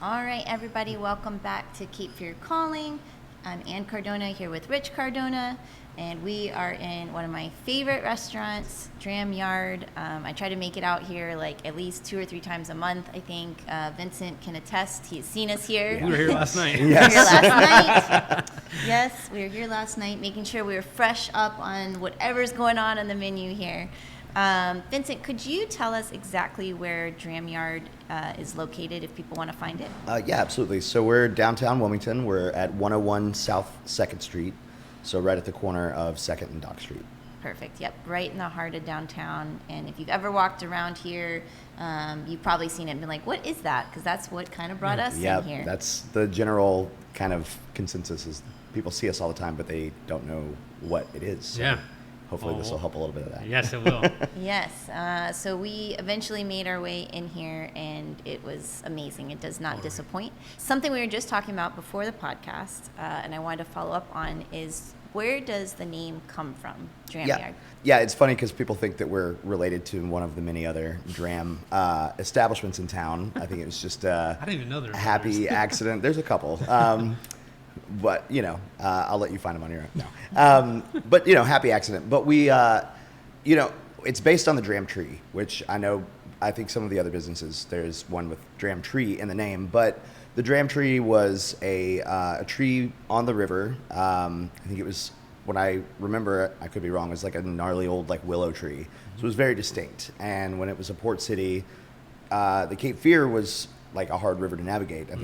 All right, everybody, welcome back to Cape Fear Calling. I'm Ann Cardona here with Rich Cardona, and we are in one of my favorite restaurants, Dram Yard. I try to make it out here like at least 2 or 3 times a month, I think. Vincent can attest. He's seen us here. We were here last night. We were here last night. Yes, we were here last night, making sure we were fresh up on whatever's going on the menu here. Vincent, could you tell us exactly where Dram Yard is located if people want to find it? Yeah, absolutely. So we're downtown Wilmington. We're at 101 South 2nd Street, so right at the corner of 2nd and Dock Street. Perfect. Yep, right in the heart of downtown. And if you've ever walked around here, you've probably seen it and been like, what is that? Because that's what kind of brought us in here. That's the general kind of consensus is people see us all the time, but they don't know what it is. So Yeah. hopefully this will help a little bit of that. Yes, it will. Yes. So we eventually made our way in here, and it was amazing. It does not disappoint. Something we were just talking about before the podcast, and I wanted to follow up on, is where does the name come from, Dram Yard? Yeah, it's funny because people think that we're related to one of the many other Dram establishments in town. I think it was just I didn't even know there a were happy others. accident. There's a couple. But, I'll let you find them on your own. No. But, happy accident. But we, it's based on the Dram tree, which I think some of the other businesses, there's one with Dram tree in the name. But the Dram tree was a tree on the river. I think it was, when I remember, I could be wrong, it was like a gnarly old willow tree. So it was very distinct. And when it was a port city, the Cape Fear was like a hard river to navigate. I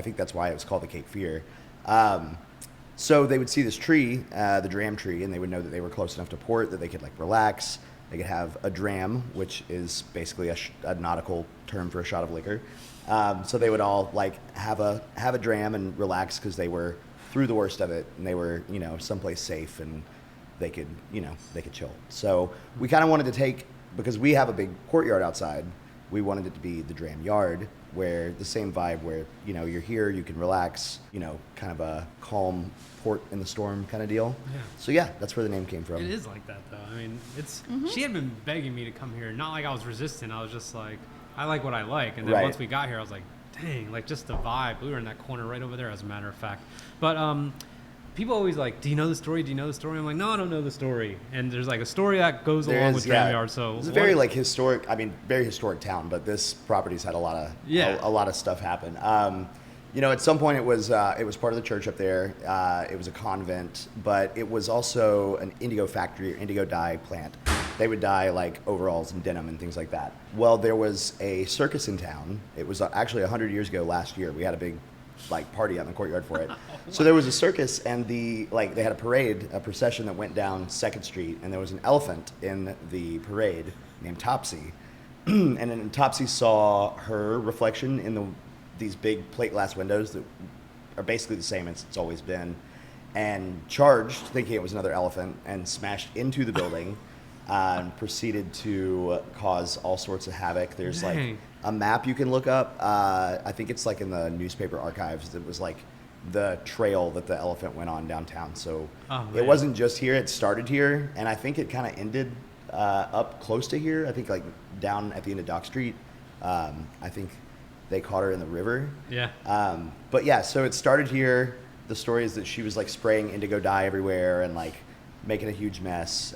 think that's why it was called the Cape Fear. So they would see this tree, the Dram tree, and they would know that they were close enough to port that they could relax. They could have a dram, which is basically a nautical term for a shot of liquor. So they would all have a dram and relax because they were through the worst of it and they were someplace safe and they could chill. So we kind of wanted to because we have a big courtyard outside, we wanted it to be the Dram Yard, where the same vibe where, you're here, you can relax, kind of a calm port in the storm kind of deal. Yeah. So yeah, that's where the name came from. It is like that, though. I mean, she had been begging me to come here. Not like I was resistant. I was just like, I like what I like. And then Right. once we got here, I was like, dang, just the vibe. We were in that corner right over there, as a matter of fact. But people always do you know the story? Do you know the story? I'm like, no, I don't know the story. And there's a story that goes along with Dram Yard. So it's a very historic, very historic town, but this property's had a lot of stuff happen. At some point it was part of the church up there. It was a convent, but it was also an indigo factory or indigo dye plant. They would dye overalls and denim and things like that. Well, there was a circus in town. It was actually 100 years ago last year. We had a big party out in the courtyard for it. So there was a circus, and they had a procession that went down 2nd Street, and there was an elephant in the parade named Topsy. And then Topsy saw her reflection in these big plate glass windows that are basically the same as it's always been, and charged, thinking it was another elephant, and smashed into the building. And proceeded to cause all sorts of havoc. There's a map you can look up. I think it's in the newspaper archives. It was the trail that the elephant went on downtown. So it wasn't just here. It started here, and I think it kind of ended up close to here. I think down at the end of Dock Street. I think they caught her in the river. Yeah. But yeah, so it started here. The story is that she was spraying indigo dye everywhere and making a huge mess.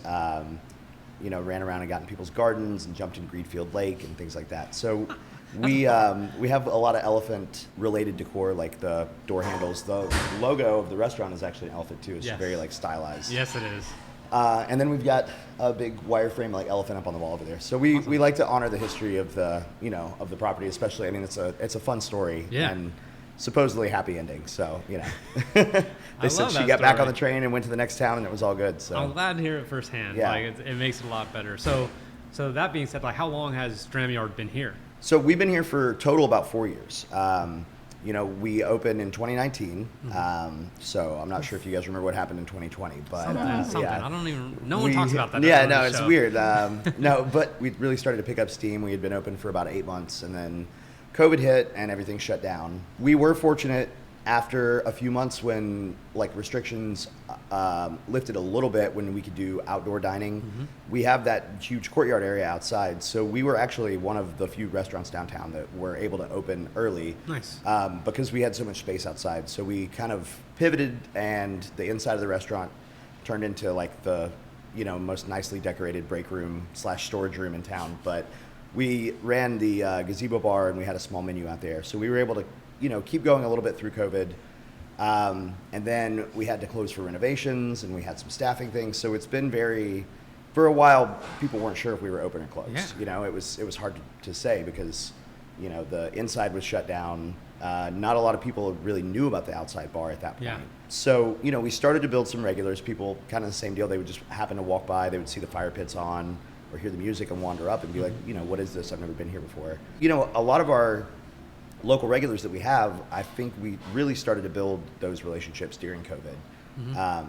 Ran around and got in people's gardens and jumped in Greedfield Lake and things like that. So we have a lot of elephant-related decor, like the door handles. The logo of the restaurant is actually an elephant, too. It's very, stylized. Yes, it is. And then we've got a big wireframe, elephant up on the wall over there. So we like to honor the history of the property, especially. It's a fun story. Yeah. And supposedly happy ending. So, they said she got back on the train and went to the next town and it was all good. So I'm glad to hear it firsthand. Yeah. It makes it a lot better. So that being said, how long has Dram Yard been here? So we've been here for total about 4 years. We opened in 2019. So I'm not sure if you guys remember what happened in 2020, but something. Yeah. I don't even. No one talks about that. Yeah, no, it's weird. No, but we really started to pick up steam. We had been open for about 8 months, and then COVID hit and everything shut down. We were fortunate after a few months when like restrictions lifted a little bit, when we could do outdoor dining, we have that huge courtyard area outside. So we were actually one of the few restaurants downtown that were able to open early. Nice. Because we had so much space outside. So we kind of pivoted, and the inside of the restaurant turned into like the, you know, most nicely decorated break room / storage room in town. But we ran the gazebo bar, and we had a small menu out there. So we were able to, you know, keep going a little bit through COVID. And then we had to close for renovations, and we had some staffing things. So it's been for a while, people weren't sure if we were open or closed. Yeah. You know, it was hard to say because, you know, the inside was shut down. Not a lot of people really knew about the outside bar at that point. Yeah. So, you know, we started to build some regulars. People kind of the same deal. They would just happen to walk by. They would see the fire pits on or hear the music and wander up and be like, you know, what is this? I've never been here before. You know, a lot of our local regulars that we have, I think we really started to build those relationships during COVID.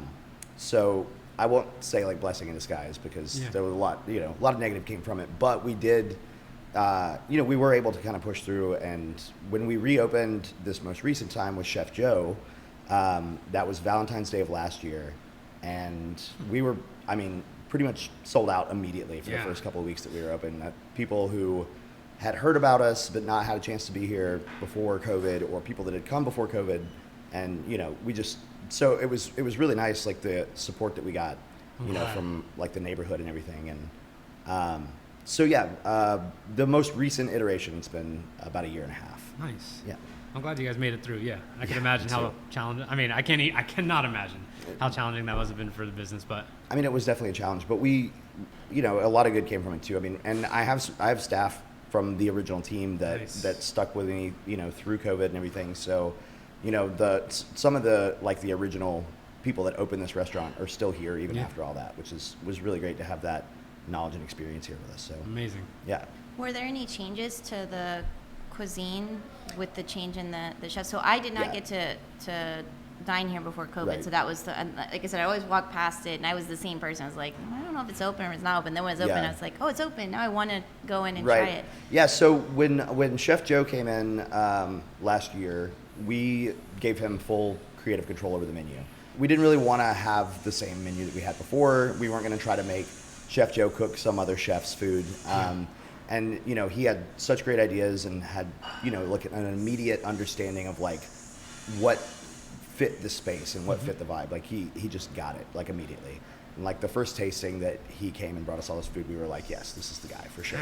So I won't say like blessing in disguise because there was a lot of negative came from it, but we did, you know, we were able to kind of push through. And when we reopened this most recent time with Chef Joe, that was Valentine's Day of last year. And we were, I mean, pretty much sold out immediately for the first couple of weeks that we were open. People who had heard about us but not had a chance to be here before COVID, or people that had come before COVID, and you know, so it was really nice, like the support that we got, you know, from like the neighborhood and everything. And so yeah, the most recent iteration, it's been about a year and a half. Nice. Yeah. I'm glad you guys made it through. Yeah, I can imagine how challenging. I mean, I cannot imagine how challenging that must have been for the business. But I mean, it was definitely a challenge. But we, you know, a lot of good came from it too. I mean, and I have staff from the original team that stuck with me, you know, through COVID and everything. So, you know, some of the like the original people that opened this restaurant are still here even after all that, which was really great to have that knowledge and experience here with us. So amazing. Yeah. Were there any changes to the cuisine with the change in the chef? So I did not get to dine here before COVID. Right. So that was like I said, I always walked past it, and I was the same person. I was like, I don't know if it's open or it's not open. Then when it's open, I was like, oh, it's open. Now I want to go in and try it. Yeah. So when Chef Joe came in last year, we gave him full creative control over the menu. We didn't really want to have the same menu that we had before. We weren't going to try to make Chef Joe cook some other chef's food. And, you know, he had such great ideas and had, you know, like an immediate understanding of like what fit the space and what fit the vibe. Like he just got it like immediately. And like the first tasting that he came and brought us all this food, we were like, yes, this is the guy for sure.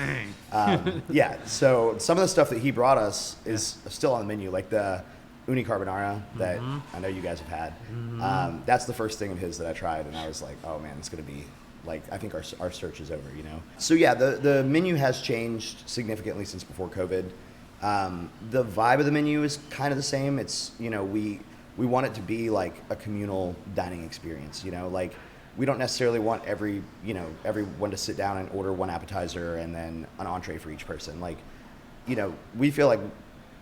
Yeah. So some of the stuff that he brought us is still on the menu, like the uni carbonara that I know you guys have had. That's the first thing of his that I tried, and I was like, oh man, it's gonna be like, I think our search is over, you know? So yeah, the menu has changed significantly since before COVID. The vibe of the menu is kind of the same. It's, you know, we want it to be like a communal dining experience, you know, like we don't necessarily want everyone to sit down and order one appetizer and then an entree for each person. Like, you know, we feel like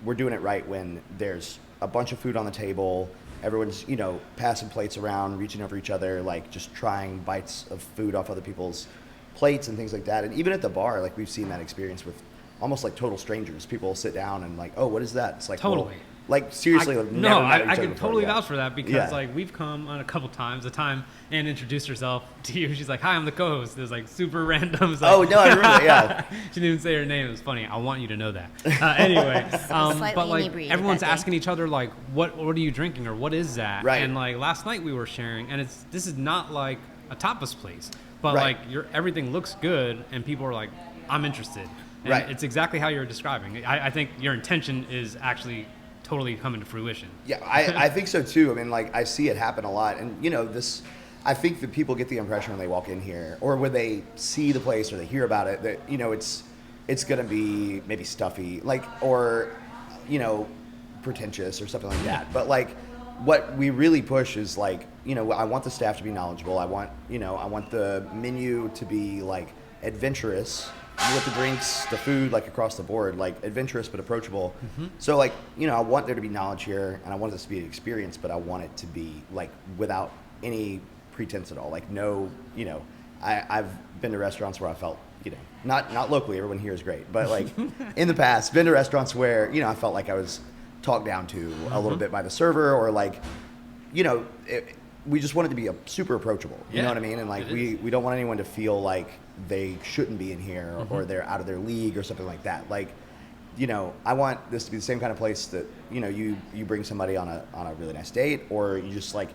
we're doing it right when there's a bunch of food on the table. Everyone's, you know, passing plates around, reaching over each other, like just trying bites of food off other people's plates and things like that. And even at the bar, like we've seen that experience with almost like total strangers. People sit down and like, oh, what is that? It's like, totally. Well, like seriously, I could totally vouch for that because like we've come on a couple times. The time Anne introduced herself to you, she's like, "Hi, I'm the co-host." It was like super random. Like, oh no, I remember that. Yeah, she didn't even say her name. It was funny. I want you to know that. Anyway, but like everyone's asking each other like, "What are you drinking?" or "What is that?" Right. And like last night we were sharing, and this is not like a tapas place, but like everything looks good, and people are like, "I'm interested." And it's exactly how you're describing. I think your intention is actually totally coming to fruition. Yeah, I think so too. I mean, like I see it happen a lot, and you know, I think that people get the impression when they walk in here, or when they see the place or they hear about it, that you know it's gonna be maybe stuffy, like, or you know, pretentious or something like that. But like, what we really push is like, you know, I want the staff to be knowledgeable. I want the menu to be like adventurous. With the drinks, the food, like across the board, like adventurous but approachable. So like, you know, I want there to be knowledge here, and I want this to be an experience, but I want it to be like without any pretense at all. Like no, you know, I've been to restaurants where I felt, you know, not locally, everyone here is great, but like in the past, been to restaurants where, you know, I felt like I was talked down to a little bit by the server, or like, you know, we just want it to be super approachable. You know what I mean? And like we don't want anyone to feel like they shouldn't be in here or they're out of their league or something like that. Like, you know, I want this to be the same kind of place that, you know, you bring somebody on a really nice date, or you just like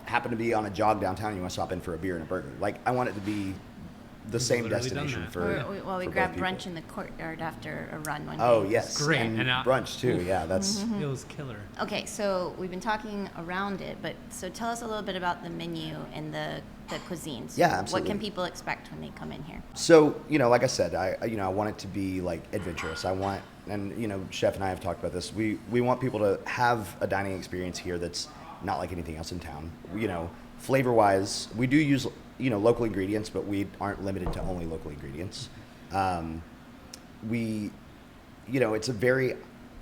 happen to be on a jog downtown and you want to stop in for a beer and a burger. Like, I want it to be the same destination for. We grabbed brunch in the courtyard after a run one day. Oh yes, great. and brunch too. Yeah, that's it was killer. Okay, so we've been talking around it, but so tell us a little bit about the menu and the cuisines. Yeah, absolutely. What can people expect when they come in here? So, you know, like I said, I want it to be like adventurous. I want, and you know, Chef and I have talked about this. We want people to have a dining experience here that's not like anything else in town. You know, flavor wise, we do use, you know, local ingredients, but we aren't limited to only local ingredients. You know, it's a very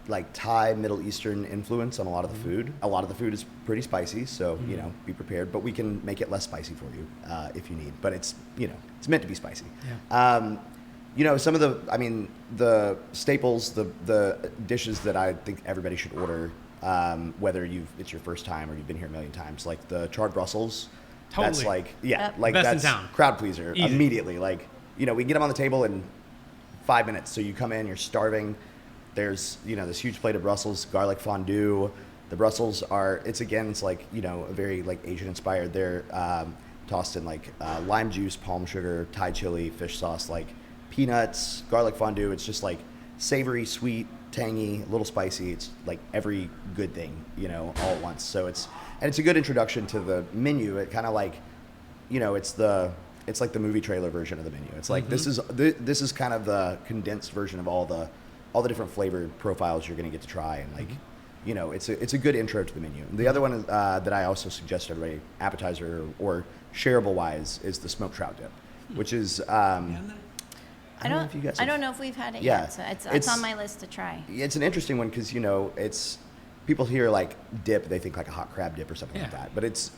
like Thai, Middle Eastern influence on a lot of the food. A lot of the food is pretty spicy, so you know, be prepared. But we can make it less spicy for you if you need. But it's, you know, it's meant to be spicy. Yeah. You know, some of the staples, the dishes that I think everybody should order, whether it's your first time or you've been here a million times, like the charred Brussels. Totally. That's like, like best that's in town. Crowd pleaser. Easy. Immediately. Like, you know, we can get them on the table in 5 minutes. So you come in, you're starving. There's, you know, this huge plate of Brussels, garlic fondue. The Brussels it's like, you know, a very like Asian inspired. They're tossed in like lime juice, palm sugar, Thai chili, fish sauce, like peanuts, garlic fondue. It's just like savory, sweet, tangy, a little spicy. It's like every good thing, you know, all at once. So it's a good introduction to the menu. It kind of like, you know, it's like the movie trailer version of the menu. It's like this is kind of the condensed version of all the different flavor profiles you're going to get to try, and like, you know, it's a good intro to the menu. The other one that I also suggest to everybody, appetizer or shareable wise, is the smoked trout dip, which is I don't know if we've had it yet, so it's on my list to try. It's an interesting one because, you know, it's people hear like dip, they think like a hot crab dip or something like that, but it's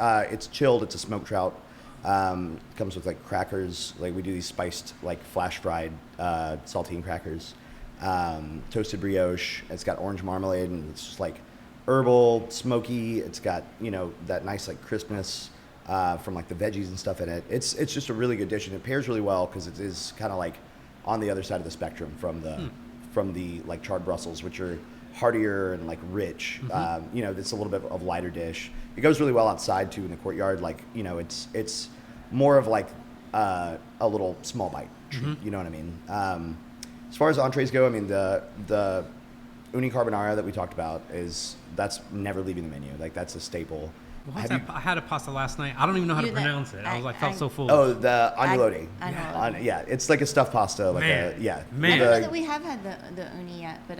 chilled. It's a smoked trout. Comes with like crackers. Like we do these spiced like flash fried saltine crackers. Toasted brioche. It's got orange marmalade, and it's just like herbal, smoky. It's got, you know, that nice like crispness from like the veggies and stuff in it. It's just a really good dish, and it pairs really well because it is kind of like on the other side of the spectrum from the like charred Brussels, which are heartier and like rich. You know, it's a little bit of a lighter dish. It goes really well outside too in the courtyard. Like, you know, it's more of like a little small bite treat. You know what I mean? As far as entrees go, I mean, the uni carbonara that we talked about that's never leaving the menu. Like, that's a staple. What's that? I had a pasta last night. I don't even know how to pronounce it. I was like, felt so full. Oh, the agnolotti. Yeah, it's like a stuffed pasta. Like Man. I don't know that we have had the uni yet, but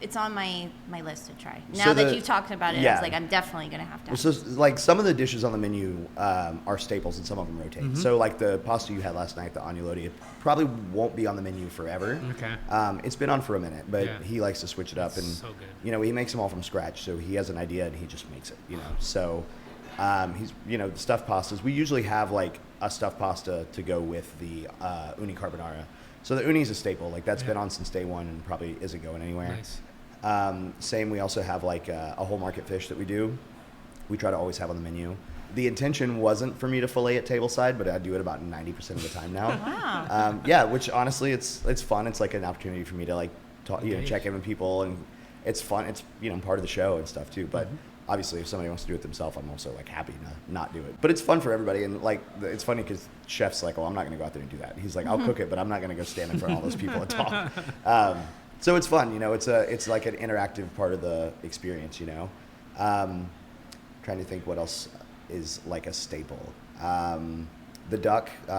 it's on my list to try. Now that you've talked about it, I was like, I'm definitely gonna have to. So like some of the dishes on the menu are staples, and some of them rotate. So like the pasta you had last night, the agnolotti, it probably won't be on the menu forever. Okay. It's been on for a minute, but he likes to switch it up, and so good. you know, he makes them all from scratch. So he has an idea and he just makes it. You know, so he's, you know, the stuffed pastas. We usually have like a stuffed pasta to go with the uni carbonara. So the uni is a staple. Like that's been on since day one and probably isn't going anywhere. Nice. Same. We also have like a whole market fish that we do. We try to always have on the menu. The intention wasn't for me to fillet at tableside, but I do it about 90% of the time now. Wow. Yeah, which honestly, it's fun. It's like an opportunity for me to like talk, you know, check in with people, and it's fun. It's, you know, part of the show and stuff too. But obviously, if somebody wants to do it themselves, I'm also like happy to not do it. But it's fun for everybody, and like it's funny because chef's like, "Well, I'm not going to go out there and do that." He's like, "I'll cook it, but I'm not going to go stand in front of all those people and talk." So it's fun, you know. It's like an interactive part of the experience, you know. Trying to think what else is like a staple. The duck, it's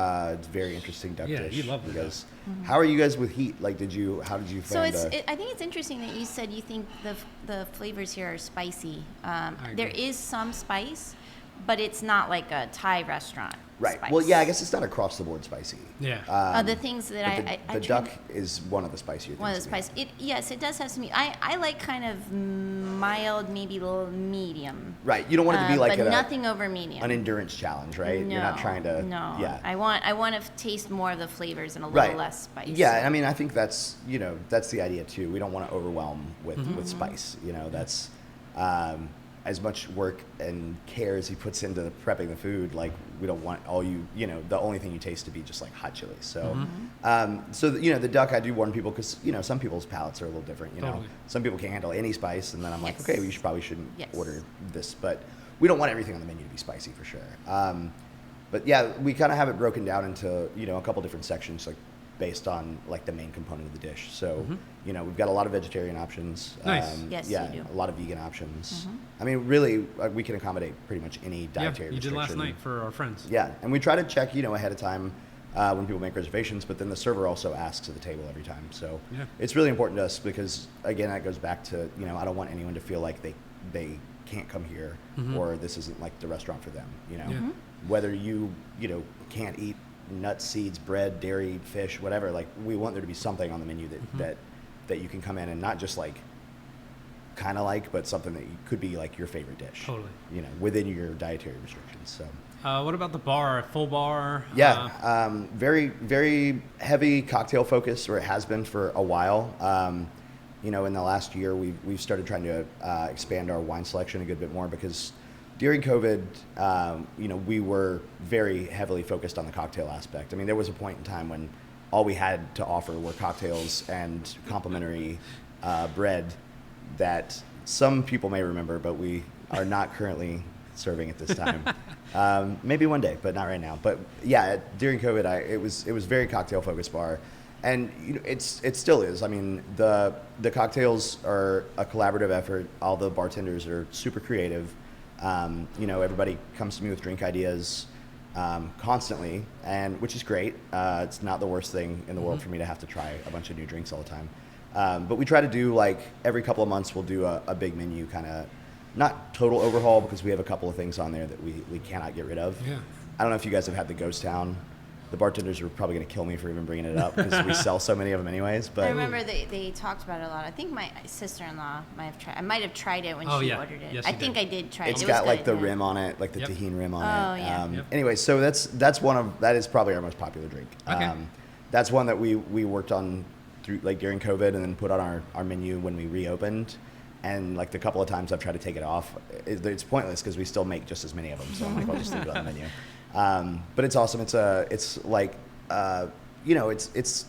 a very interesting duck dish. Yeah, you love the duck. How are you guys with heat? Like, how did you find? So I think it's interesting that you said you think the flavors here are spicy. There is some spice, but it's not like a Thai restaurant. Right. Spice. Well, yeah, I guess it's not across the board spicy. Yeah. The things that the duck is one of the spicier things. One of the spice. Yes, it does have some. I like kind of mild, maybe a little medium. Right. You don't want it to be like but nothing over medium. An endurance challenge, right? No, You're not trying to. No. Yeah. I want to taste more of the flavors and a little less spice. Yeah. I mean, I think that's that's the idea too. We don't want to overwhelm with spice. That's. As much work and care as he puts into prepping the food, like we don't want the only thing you taste to be just like hot chili. So, the duck, I do warn people because some people's palates are a little different. Totally. Some people can't handle any spice, and then I'm like, okay, we probably shouldn't order this, but we don't want everything on the menu to be spicy for sure. But yeah, we kind of have it broken down into a couple different sections, like based on like the main component of the dish. So, we've got a lot of vegetarian options. Nice. Yes, yeah, you do. a lot of vegan options. I mean, really, we can accommodate pretty much any dietary you did restriction. last night for our friends. Yeah, and we try to check, ahead of time when people make reservations, but then the server also asks at the table every time. So it's really important to us because, again, that goes back to, I don't want anyone to feel like they can't come here or this isn't like the restaurant for them, Whether you can't eat nuts, seeds, bread, dairy, fish, whatever, like we want there to be something on the menu that you can come in and not just like kind of like, but something that could be like your favorite dish. Totally. Within your dietary restrictions. So. What about the bar? Full bar? Yeah, very, very heavy cocktail focus, or it has been for a while. In the last year, we've started trying to expand our wine selection a good bit more because during COVID, we were very heavily focused on the cocktail aspect. I mean, there was a point in time when all we had to offer were cocktails and complimentary bread that some people may remember, but we are not currently serving at this time. Maybe one day, but not right now. But yeah, during COVID, it was very cocktail focused bar, and it still is. I mean, the cocktails are a collaborative effort. All the bartenders are super creative. Everybody comes to me with drink ideas constantly, and which is great. It's not the worst thing in the world for me to have to try a bunch of new drinks all the time. But we try to do like every couple of months we'll do a big menu kind of, not total overhaul because we have a couple of things on there that we cannot get rid of. Yeah. I don't know if you guys have had the Ghost Town. The bartenders are probably going to kill me for even bringing it up because we sell so many of them anyways. But I remember they talked about it a lot. I think my sister-in-law might have tried. I might have tried it when she ordered it. Yes, I think I did try it. It's It got was like good, the rim on it, like the tahini rim on it. Oh, yeah. Anyway, so that is probably our most popular drink. Okay. That's one that we worked on through like during COVID and then put on our menu when we reopened. And like the couple of times I've tried to take it off, it's pointless because we still make just as many of them. So I'm like, I'll just leave it on the menu. But it's awesome. It's like it's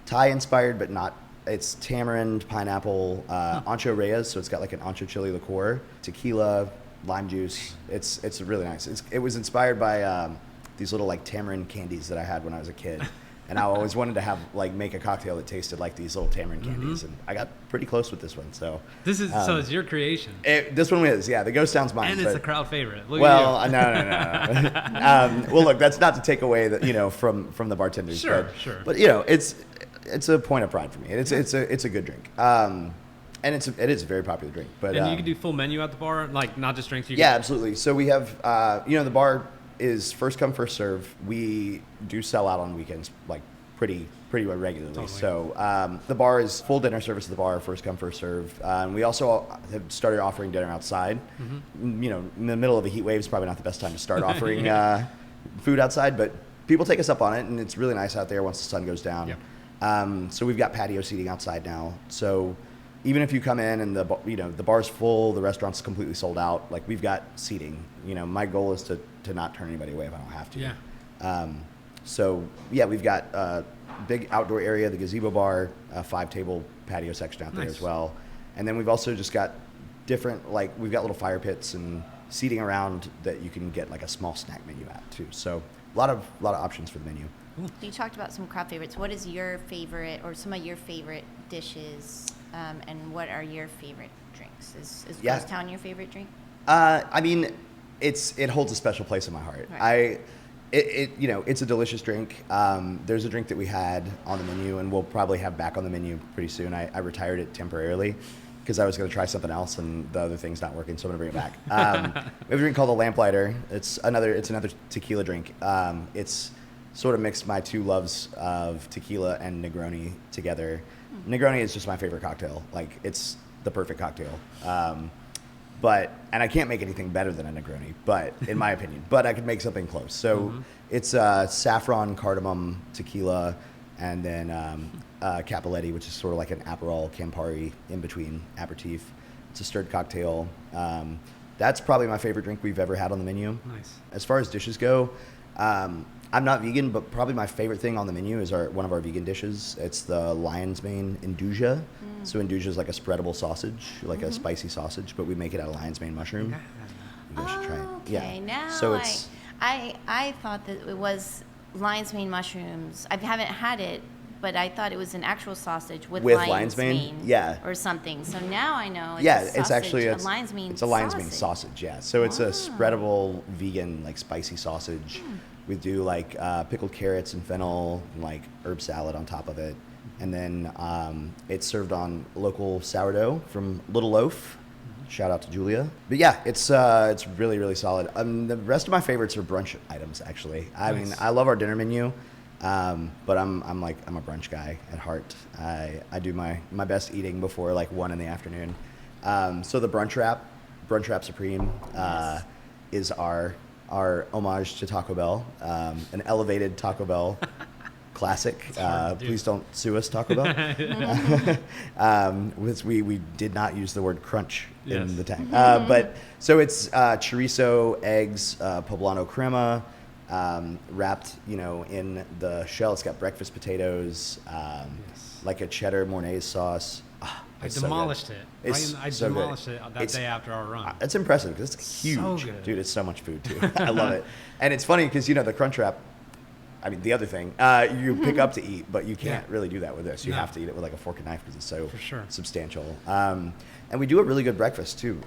Thai inspired, but not. It's tamarind, pineapple, ancho reyes. So it's got like an ancho chili liqueur, tequila, lime juice. It's really nice. It was inspired by these little like tamarind candies that I had when I was a kid. And I always wanted to make a cocktail that tasted like these little tamarind candies, and I got pretty close with this one. So this is it's your creation. This one is, yeah. The Ghost Town's mine, and it's a crowd favorite. Look well, at you. no. Well, look, that's not to take away the from the bartenders. Sure, but, sure. But it's a point of pride for me. It's a good drink. And it is a very popular drink. But and you can do full menu at the bar, like not just drinks. Absolutely. So we have the bar is first come first serve. We do sell out on weekends like pretty regularly. Totally. So the bar is full dinner service at the bar, first come first serve. And we also have started offering dinner outside. In the middle of a heat wave is probably not the best time to start offering food outside, but people take us up on it, and it's really nice out there once the sun goes down. Yep. So we've got patio seating outside now. So even if you come in and the bar's full, the restaurant's completely sold out, like we've got seating. My goal is to not turn anybody away if I don't have to. Yeah. So yeah, we've got a big outdoor area, the gazebo bar, a 5-table patio section out there Nice. as well. And then we've also just got different, we've got little fire pits and seating around that you can get like a small snack menu at too. So a lot of options for the menu. You talked about some crowd favorites. What is your favorite, or some of your favorite dishes, and what are your favorite drinks? Is Ghost Town your favorite drink? I mean, it holds a special place in my heart. Right. It's a delicious drink. There's a drink that we had on the menu, and we'll probably have back on the menu pretty soon. I retired it temporarily because I was going to try something else, and the other thing's not working, so I'm going to bring it back. We have a drink called the Lamplighter. It's another tequila drink. It's sort of mixed my two loves of tequila and Negroni together. Negroni is just my favorite cocktail. Like it's the perfect cocktail. And I can't make anything better than a Negroni, but in my opinion, but I could make something close. So it's saffron, cardamom, tequila, and then Cappelletti, which is sort of like an Aperol Campari in between aperitif. It's a stirred cocktail. That's probably my favorite drink we've ever had on the menu. Nice. As far as dishes go, I'm not vegan, but probably my favorite thing on the menu is one of our vegan dishes. It's the lion's mane induja. So induja is like a spreadable sausage, like a spicy sausage, but we make it out of lion's mane mushroom. You guys should try it. Okay, now So it's I thought that it was lion's mane mushrooms. I haven't had it, but I thought it was an actual sausage with lion's mane, or something. So now I know. It's actually a lion's mane. It's a lion's mane sausage. Yeah. So it's a spreadable vegan like spicy sausage. We do like pickled carrots and fennel, and like herb salad on top of it, and then it's served on local sourdough from Little Loaf. Shout out to Julia. But yeah, it's really, really solid. The rest of my favorites are brunch items, actually. I mean, I love our dinner menu, but I'm a brunch guy at heart. I do my best eating before like 1 in the afternoon. So the Brunch Wrap Supreme is our homage to Taco Bell, an elevated Taco Bell classic. Please don't sue us, Taco Bell. We did not use the word crunch in the tank. But so it's chorizo, eggs, poblano crema, wrapped, in the shell. It's got breakfast potatoes, like a cheddar mornay sauce. I demolished it. I demolished it that day after our run. It's impressive because it's huge. So good. Dude, it's so much food too. I love it. And it's funny because, the Crunch Wrap, I mean, the other thing, you pick up to eat, but you can't really do that with this. You have to eat it with like a fork and knife because it's so substantial. And we do a really good breakfast too.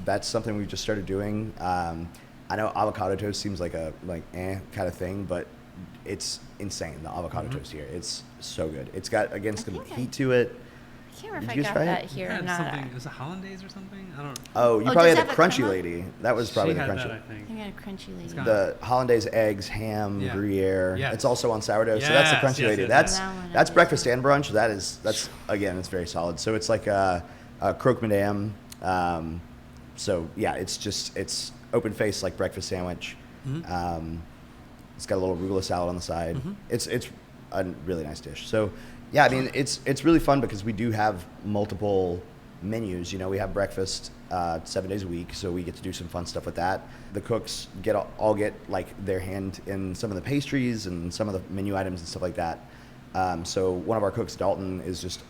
That's something we've just started doing. I know avocado toast seems like a kind of thing, but it's insane, the avocado toast here. It's so good. It's got, again, some heat to it. I can't remember if I got that here or not. Is it hollandaise or something? I don't. Oh, you probably had the crunchy lady. That was probably the crunchy. That, I think. I had a crunchy lady. The hollandaise eggs, ham, Gruyere. Yes. It's also on sourdough, so that's the crunchy lady. That's breakfast and brunch. That's again, it's very solid. So it's like a croque madame. So yeah, it's open face like breakfast sandwich. It's got a little arugula salad on the side. It's a really nice dish. So. Yeah, I mean, it's really fun because we do have multiple menus. We have breakfast 7 days a week, so we get to do some fun stuff with that. The cooks all get like their hand in some of the pastries and some of the menu items and stuff like that. So one of our cooks, Dalton,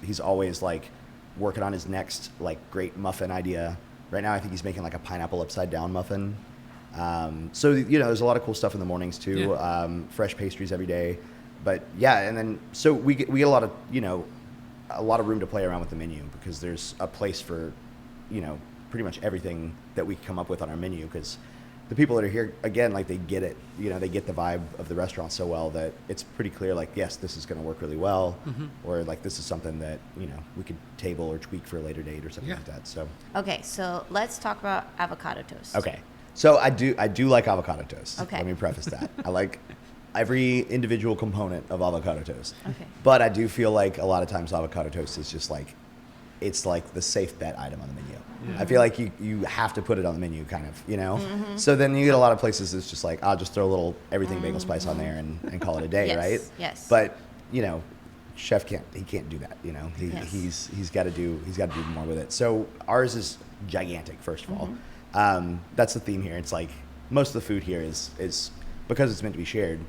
he's always like working on his next like great muffin idea. Right now, I think he's making like a pineapple upside down muffin. So there's a lot of cool stuff in the mornings too. Fresh pastries every day. But yeah, and then so we get a lot of room to play around with the menu because there's a place for, pretty much everything that we come up with on our menu because the people that are here, again, like they get it, they get the vibe of the restaurant so well that it's pretty clear like, yes, this is going to work really well, or like this is something that, we could table or tweak for a later date or something like that. So okay, so let's talk about avocado toast. Okay, so I do like avocado toast. Okay. Let me preface that. I like every individual component of avocado toast. Okay. But I do feel like a lot of times avocado toast is just like, it's like the safe bet item on the menu. Yeah. I feel like you have to put it on the menu kind of, So then you get a lot of places it's just like, I'll just throw a little everything bagel spice on there and call it a day, right? Yes. But, chef can't do that, He's got to do more with it. So ours is gigantic, first of all. That's the theme here. It's like most of the food here is because it's meant to be shared.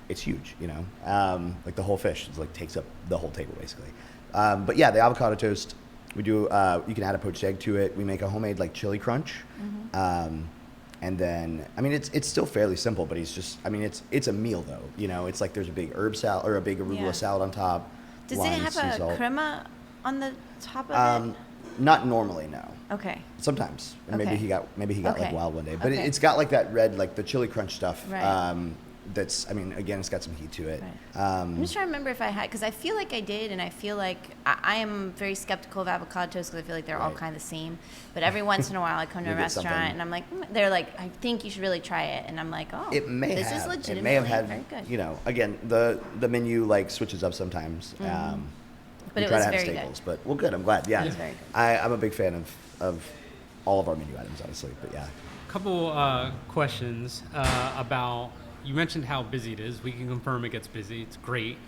It's huge, like the whole fish is like takes up the whole table basically. But yeah, the avocado toast, we do, you can add a poached egg to it. We make a homemade like chili crunch. And then, I mean, it's still fairly simple, but it's a meal though, it's like there's a big herb salad or a big arugula salad on top. Does it have a crema on the top of it? Not normally, no. Okay. Sometimes. And maybe he got like wild one day. But Okay. it's got like that red, like the chili crunch stuff. Right. That's, I mean, again, it's got some heat to it. Right. I'm just trying to remember if I had, because I feel like I did, and I feel like I am very skeptical of avocado toast because I feel like they're all kind of the same. But every once in a while, I come to a restaurant and I'm like, they're like, I think you should really try it, and I'm like, oh, this is legitimately very good. Again, the menu like switches up sometimes. But we it try was to have very staples. good. But well, good. I'm glad. Yeah, It was very good. I'm a big fan of all of our menu items, honestly. But yeah. Couple questions about, you mentioned how busy it is. We can confirm it gets busy. It's great.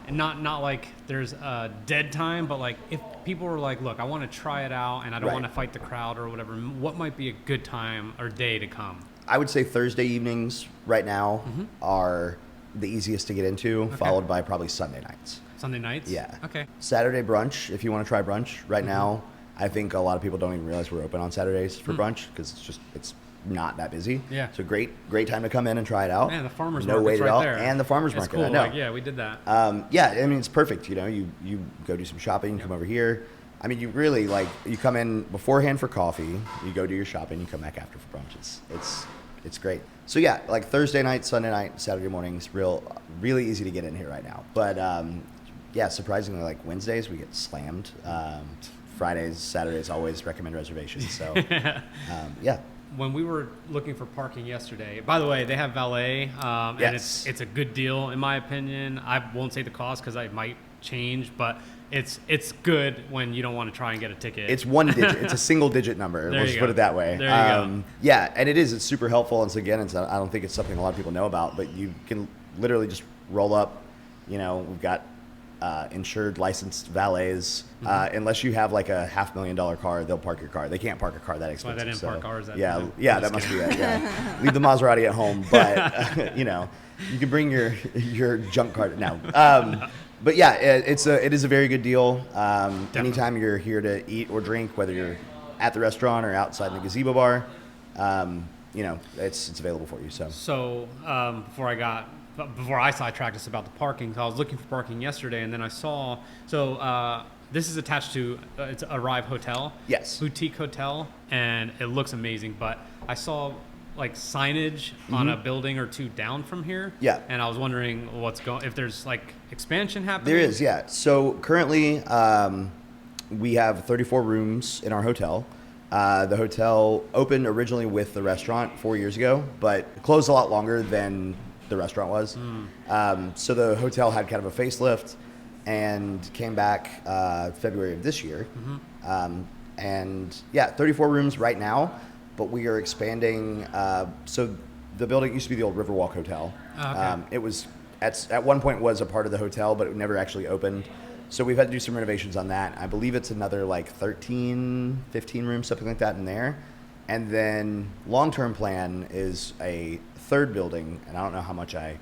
And not like there's a dead time, but like if people were like, look, I want to try it out and I don't Right. want to fight the crowd or whatever, what might be a good time or day to come? I would say Thursday evenings right now are the easiest to get into, followed by probably Sunday nights. Sunday nights? Yeah. Okay. Saturday brunch, if you want to try brunch right now, I think a lot of people don't even realize we're open on Saturdays for brunch because it's not that busy. Yeah. So great time to come in and try it out. Man, the farmer's no market's wait at right all. there. And the farmer's It's market. cool. I know. Like, yeah, we did that. Yeah, I mean it's perfect. You know, you go do some shopping, you come over here. I mean, you really you come in beforehand for coffee, you go do your shopping, you come back after for brunch. It's great. So yeah, like Thursday night, Sunday night, Saturday mornings, really easy to get in here right now. But yeah, surprisingly, like Wednesdays we get slammed. Fridays, Saturdays, always recommend reservations. So yeah. When we were looking for parking yesterday, by the way, they have valet, and Yes. it's a good deal in my opinion. I won't say the cost because I might change, but it's good when you don't want to try and get a ticket. It's one digit. It's a single digit number. There Let's you put go. it that way. There you go. Yeah, and it is. It's super helpful. And so again, I don't think it's something a lot of people know about, but you can literally just roll up. You know, we've got insured, licensed valets. Unless you have like a $500,000 car, they'll park your car. They can't park a car that expensive. Why they didn't park ours that yeah, time. yeah, I'm that just must be it. Yeah, leave the Maserati at home, but you know, you can bring your junk car now. But yeah, it is a very good deal. Anytime you're here to eat or drink, whether you're at the restaurant or outside in the gazebo bar, you know, it's available for you. So before I sidetracked us about the parking, so I was looking for parking yesterday, and then I saw, this is attached to, it's Arrive Hotel. Yes. Boutique hotel, and it looks amazing, but I saw like signage on a building or two down from here. Yeah. And I was wondering if there's like expansion happening. There is, yeah. So currently, we have 34 rooms in our hotel. The hotel opened originally with the restaurant 4 years ago, but closed a lot longer than the restaurant was. So the hotel had kind of a facelift and came back February of this year. And yeah, 34 rooms right now, but we are expanding. So the building used to be the old Riverwalk Hotel. Okay. It was at one point was a part of the hotel, but it never actually opened. So we've had to do some renovations on that. I believe it's another like 13, 15 rooms, something like that in there. And then long-term plan is a third building, and I don't know how much I,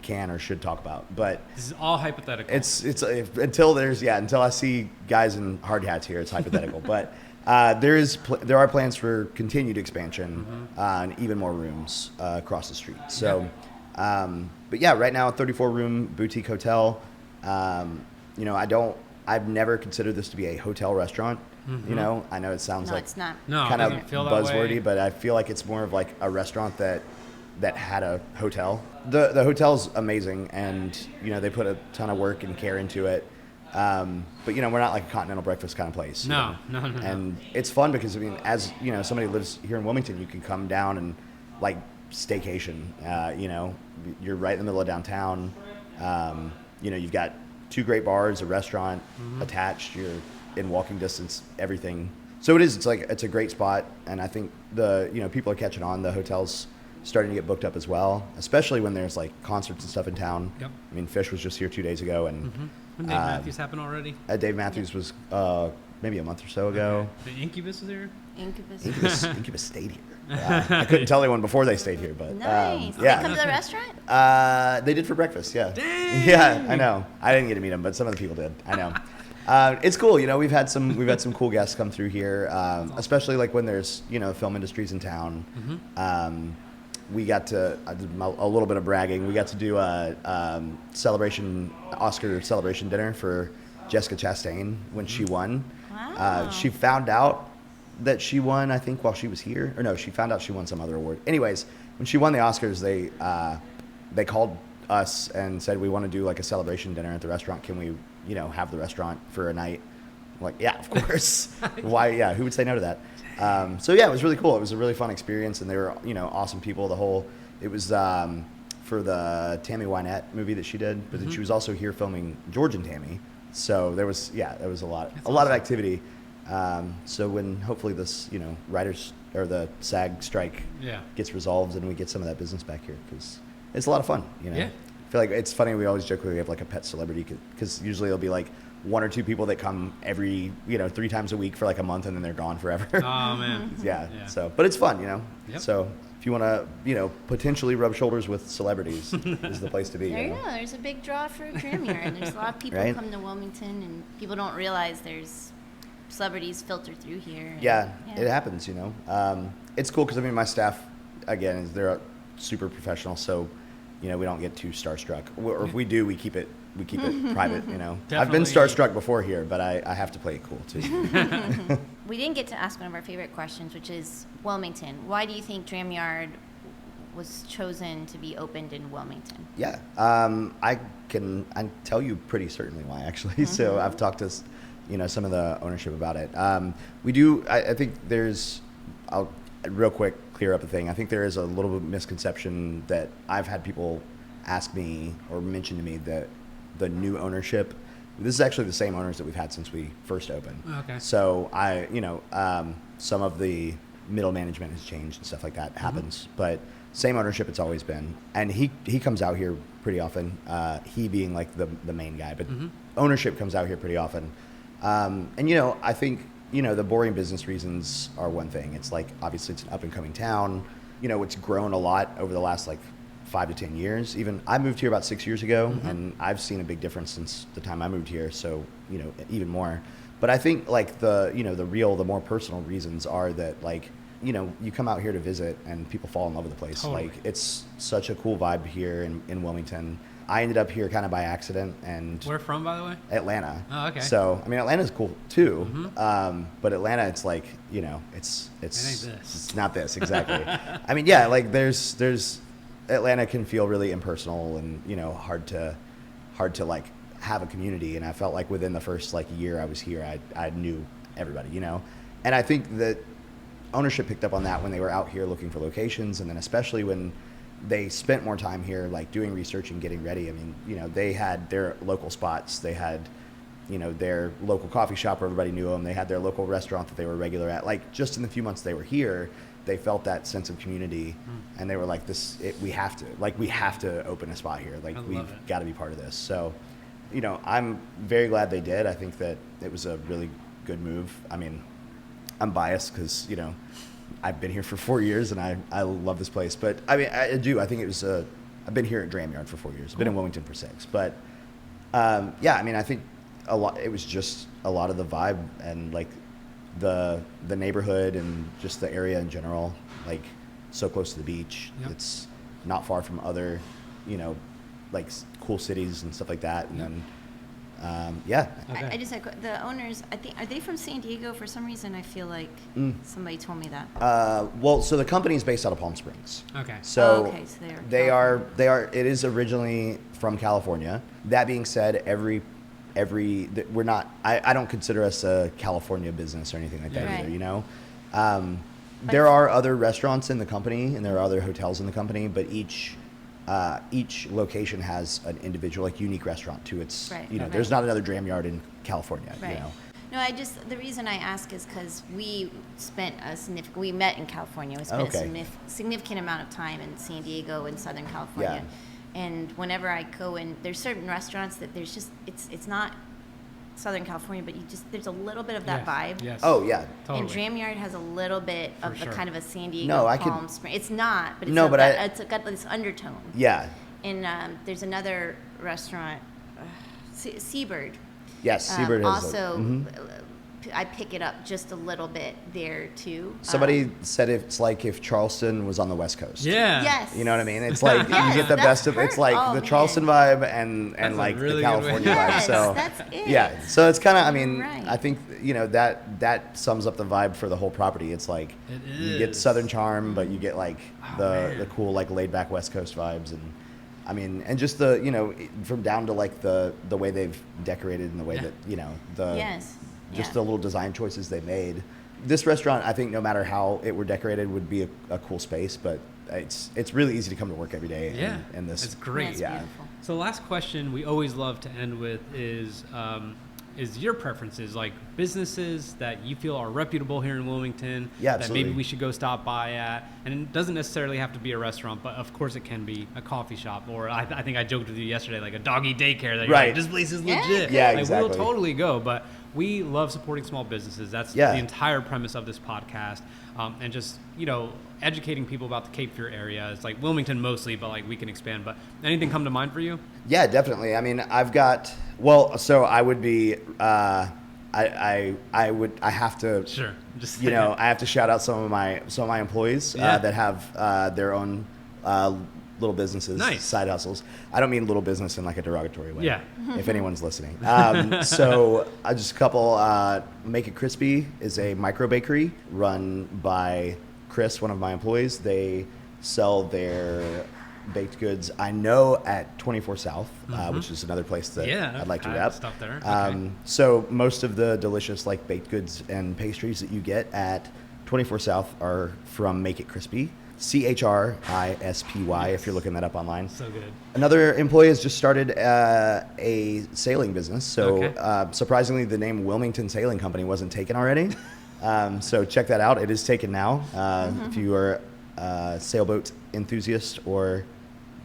can or should talk about, but This is all hypothetical. it's until I see guys in hard hats here, it's hypothetical. But there are plans for continued expansion and even more rooms across the street. So, but yeah, right now a 34-room boutique hotel. I've never considered this to be a hotel restaurant. You know, I know it sounds No, like it's not. No, it kind of doesn't feel that way. buzzwordy, but I feel like it's more of like a restaurant that had a hotel. The hotel's amazing, and they put a ton of work and care into it. But we're not like a continental breakfast kind of place. No. And it's fun because as somebody lives here in Wilmington, you can come down and like staycation. You're right in the middle of downtown. You've got 2 great bars, a restaurant attached. You're in walking distance, everything. So it's a great spot, and I think people are catching on. The hotel's starting to get booked up as well, especially when there's like concerts and stuff in town. Yep. I mean, Fish was just here 2 days ago, and When Dave Matthews happened already? Dave Matthews was maybe a month or so ago. The Incubus is here? Incubus. Incubus stayed here. I couldn't tell anyone before they stayed here, but Nice. Did yeah. they come to the restaurant? They did for breakfast, yeah. Dang! Yeah, I know. I didn't get to meet them, but some of the people did. I know. It's cool, we've had some cool guests come through here, especially like when there's film industries in town. We got to I did a little bit of bragging. We got to do a Oscar celebration dinner for Jessica Chastain when she won. Wow. She found out that she won, I think, while she was here. Or no, she found out she won some other award. Anyways, when she won the Oscars, they called us and said, we want to do like a celebration dinner at the restaurant. Can we, have the restaurant for a night? I'm like, yeah, of course. Why? Yeah, who would say no to that? So yeah, it was really cool. It was a really fun experience, and they were, awesome people. It was for for the Tammy Wynette movie that she did, but then she was also here filming George and Tammy. So there was a lot of activity. So when hopefully this, writers or the SAG strike gets resolved and we get some of that business back here, because it's a lot of fun, Yeah. I feel like it's funny. We always joke we have like a pet celebrity, because usually it'll be like one or two people that come every 3 times a week for like a month and then they're gone forever. Oh man. yeah. So, but it's fun, Yep. So if you want to, potentially rub shoulders with celebrities, is the place to be. There you go. There's a big draw for Dram Yard. There's a lot of people Right? come to Wilmington, and people don't realize there's celebrities filter through here. And, Yeah, it happens. It's cool because my staff, again, they're super professional, so we don't get too starstruck. Or if we do, we keep it private. I've been starstruck before here, but I have to play it cool too. We didn't get to ask one of our favorite questions, which is Wilmington. Why do you think Dram Yard was chosen to be opened in Wilmington? Yeah, I can tell you pretty certainly why, actually. So I've talked to some of the ownership about it. We do. I think I'll real quick clear up the thing. I think there is a little bit of misconception that I've had people ask me or mention to me that the new ownership. This is actually the same owners that we've had since we first opened. Okay. So some of the middle management has changed and stuff like that happens, but same ownership it's always been. And he comes out here pretty often. He being like the main guy, but ownership comes out here pretty often. And I think the boring business reasons are one thing. It's like obviously it's an up and coming town. It's grown a lot over the last 5 to 10 years. Even I moved here about 6 years ago, and I've seen a big difference since the time I moved here. So even more. But I think the more personal reasons are that you come out here to visit and people fall in love with the place. Totally. It's such a cool vibe here in Wilmington. I ended up here kind of by accident. And Where from, by the way? Atlanta. Oh, okay. So Atlanta's cool too. But Atlanta, it's it's It ain't this. It's not this exactly. There's Atlanta can feel really impersonal and hard to have a community. And I felt like within the first year I was here, I knew everybody. And I think that ownership picked up on that when they were out here looking for locations, and then especially when they spent more time here doing research and getting ready. They had their local spots. They had their local coffee shop where everybody knew them. They had their local restaurant that they were regular at. Just in the few months they were here, they felt that sense of community, and they were like, we have to open a spot here. We've got to be part of this. So I'm very glad they did. I think that it was a really good move. I'm biased because I've been here for 4 years and I love this place. But I do. I think it was I've been here at Dram Yard for 4 years. I've been in Wilmington for 6. But I think a lot. It was just a lot of the vibe and the neighborhood and just the area in general. So close to the beach. Yep. It's not far from other cool cities and stuff like that. And then Okay. I just had the owners. I think, are they from San Diego? For some reason, I feel like somebody told me that. So the company is based out of Palm Springs. Okay. So, so they are. It is originally from California. That being said, we're not. I don't consider us a California business or anything like that Right. either. There are other restaurants in the company and there are other hotels in the company, but each location has an individual unique restaurant to its. Right. There's not another Dram Yard in California. Right. No, the reason I ask is because we met in California. We spent a significant amount of time in San Diego and Southern California. Yeah. And whenever I go in, there's certain restaurants that there's just, it's not Southern California, but there's a little bit of that vibe. Yes. Oh yeah. Totally. And Dram Yard has a little bit of the kind of a San Diego Palm Springs. It's not, but it's got this undertone. Yeah. And there's another restaurant, Seabird. Yes, Seabird has also. I pick it up just a little bit there too. Somebody said it's like if Charleston was on the West Coast. Yeah. Yes. You know what I mean? It's like you get the best of. It's like the Charleston vibe and really the California vibe. Yes, So that's it. yeah. So it's kind of. Right. I think that sums up the vibe for the whole property. It's like you get Southern charm, but you get the cool laid back West Coast vibes and just the from down to the way they've decorated and the way that the little design choices they made. This restaurant, I think, no matter how it were decorated, would be a cool space. But it's really easy to come to work every day. Yeah, and this it's great. That's beautiful. So last question we always love to end with is your preferences, like businesses that you feel are reputable here in Wilmington, Yeah, that absolutely. maybe we should go stop by at, and it doesn't necessarily have to be a restaurant, but of course it can be a coffee shop, or I think I joked with you yesterday, like a doggy daycare that you're Right. like, this place is Yeah. legit. Yeah, like, exactly. We'll totally go, but we love supporting small businesses. That's Yeah. the entire premise of this podcast, and just, educating people about the Cape Fear area. It's like Wilmington mostly, but like we can expand. But anything come to mind for you? Yeah, definitely. I mean, so I would be, I have to, Sure. Just I have to shout out some of my employees Yeah. that have their own little businesses, Nice. side hustles. I don't mean little business in like a derogatory way. Yeah. If anyone's listening. So just a couple. Make It Crispy is a micro bakery run by Chris, one of my employees. They sell their baked goods, I know, at 24 South, which is another place that I'd like to I have rep. stuff there. Okay. So most of the delicious like baked goods and pastries that you get at 24 South are from Make It Crispy. CHRISPY, if you're looking that up online. So good. Another employee has just started a sailing business. So Okay. Surprisingly, the name Wilmington Sailing Company wasn't taken already. So check that out. It is taken now. If you are a sailboat enthusiast or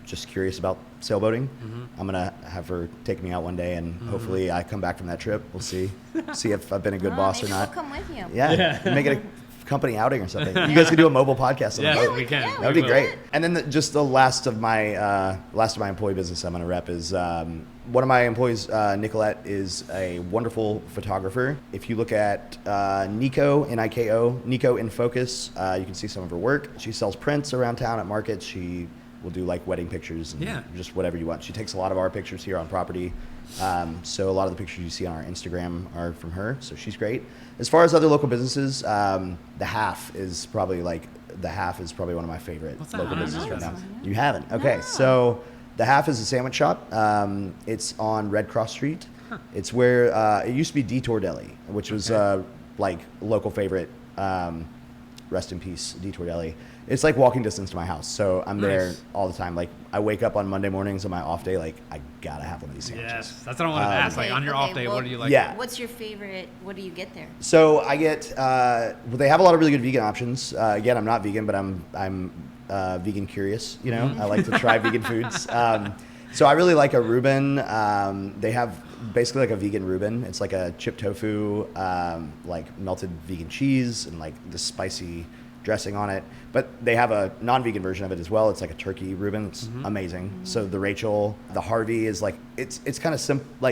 just curious about sailboating, I'm going to have her take me out one day, and hopefully I come back from that trip. We'll see if I've been a good boss or maybe not. We'll come with you. Yeah, make it a company outing or something. You guys could do a mobile podcast on Yeah, the boat. we can. Yeah, That would We be will. great. And then just the last of my employee business I'm going to rep is one of my employees, Nicolette, is a wonderful photographer. If you look at Nico, Niko, Nico in Focus, you can see some of her work. She sells prints around town at markets. She will do like wedding pictures and just whatever you want. She takes a lot of our pictures here on property. So a lot of the pictures you see on our Instagram are from her. So she's great. As far as other local businesses, The Half is probably one of my favorite What's that? local I don't businesses know right now. this. You haven't? Okay. So The Half is a sandwich shop. It's on Red Cross Street. It's where it used to be Detour Deli, which was like local favorite. Rest in peace, Detour Deli. It's like walking distance to my house, so I'm there Nice. all the time. Like I wake up on Monday mornings on my off day, like I gotta have one of these sandwiches. Yes, that's what I wanted to ask. Like on your off day, well, what do you like? Yeah. What's your favorite? What do you get there? So I get, they have a lot of really good vegan options. Again, I'm not vegan, but I'm vegan curious. I like to try vegan foods. So I really like a Reuben. They have basically like a vegan Reuben. It's like a chipped tofu, like melted vegan cheese and like the spicy dressing on it. But they have a non-vegan version of it as well. It's like a turkey Reuben. It's amazing. So the Rachel, the Harvey is like, it's kind of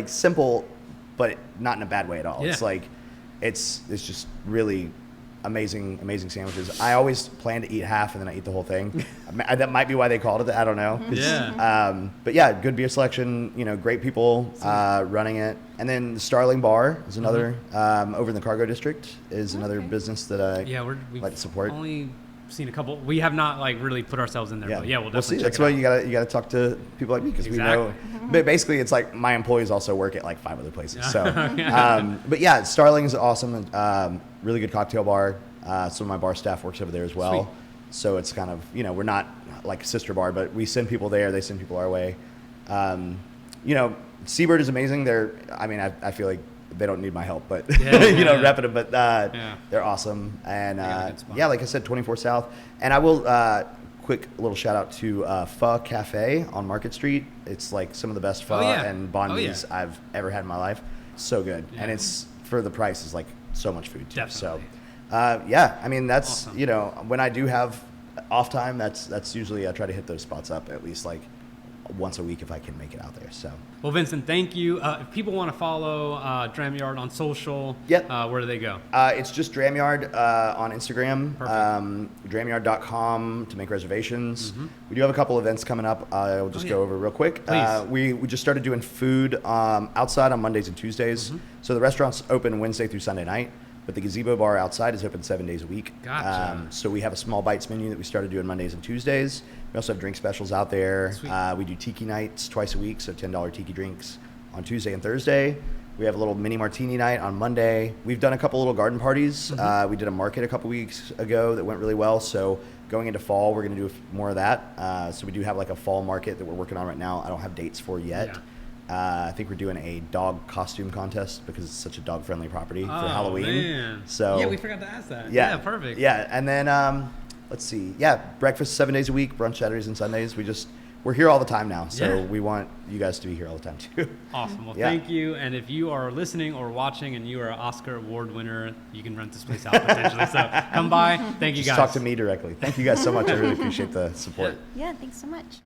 simple, but not in a bad way at all. Yeah. It's like, it's just really amazing sandwiches. I always plan to eat half and then I eat the whole thing. That might be why they called it that. I don't know. Yeah. But yeah, good beer selection, great people running it. And then the Starling Bar is another, over in the Cargo District is another business that I we've like to support. only seen a couple. We have not like really put ourselves in there, but yeah, we'll see. definitely That's check why it out. you gotta talk to people like me because Exactly. we know. But basically, it's like my employees also work at like 5 other places. So, but yeah, Starling is awesome. Really good cocktail bar. Some of my bar staff works over there as well. Sweet. So it's kind of we're not like a sister bar, but we send people there. They send people our way. Seabird is amazing. I feel like they don't need my help, but repping them. But they're awesome. And got a good spot. like I said, 24 South. And I will quick little shout out to Pho Cafe on Market Street. It's like some of the best pho and banh mi's I've ever had in my life. So good, and it's for the price is like so much food too. Definitely. So I mean that's Awesome. when I do have off time, that's usually I try to hit those spots up at least like once a week if I can make it out there. So Well, Vincent, thank you. If people want to follow Dram Yard on social, where do they go? it's just Dram Yard on Instagram, Perfect. dramyard.com to make reservations. We do have a couple events coming up. I'll just go over real quick. Please. We just started doing food outside on Mondays and Tuesdays. So the restaurant's open Wednesday through Sunday night, but the gazebo bar outside is open 7 days a week. Gotcha. So we have a small bites menu that we started doing Mondays and Tuesdays. We also have drink specials out there. Sweet. We do tiki nights twice a week, so $10 tiki drinks on Tuesday and Thursday. We have a little mini martini night on Monday. We've done a couple little garden parties. We did a market a couple weeks ago that went really well. So Going into fall, we're going to do more of that. So we do have like a fall market that we're working on right now. I don't have dates for yet. Yeah. I think we're doing a dog costume contest because it's such a dog-friendly property for Halloween. Man. So yeah, we forgot to ask that. Yeah, perfect. Yeah, and then let's see. Yeah, breakfast 7 days a week, brunch Saturdays and Sundays. We're here all the time now, so we want you guys to be here all the time too. Awesome. Well, thank you. And if you are listening or watching and you are an Oscar Award winner, you can rent this place out potentially. So come by. Thank you guys. Just talk to me directly. Thank you guys so much. I really appreciate the support. Yeah, thanks so much.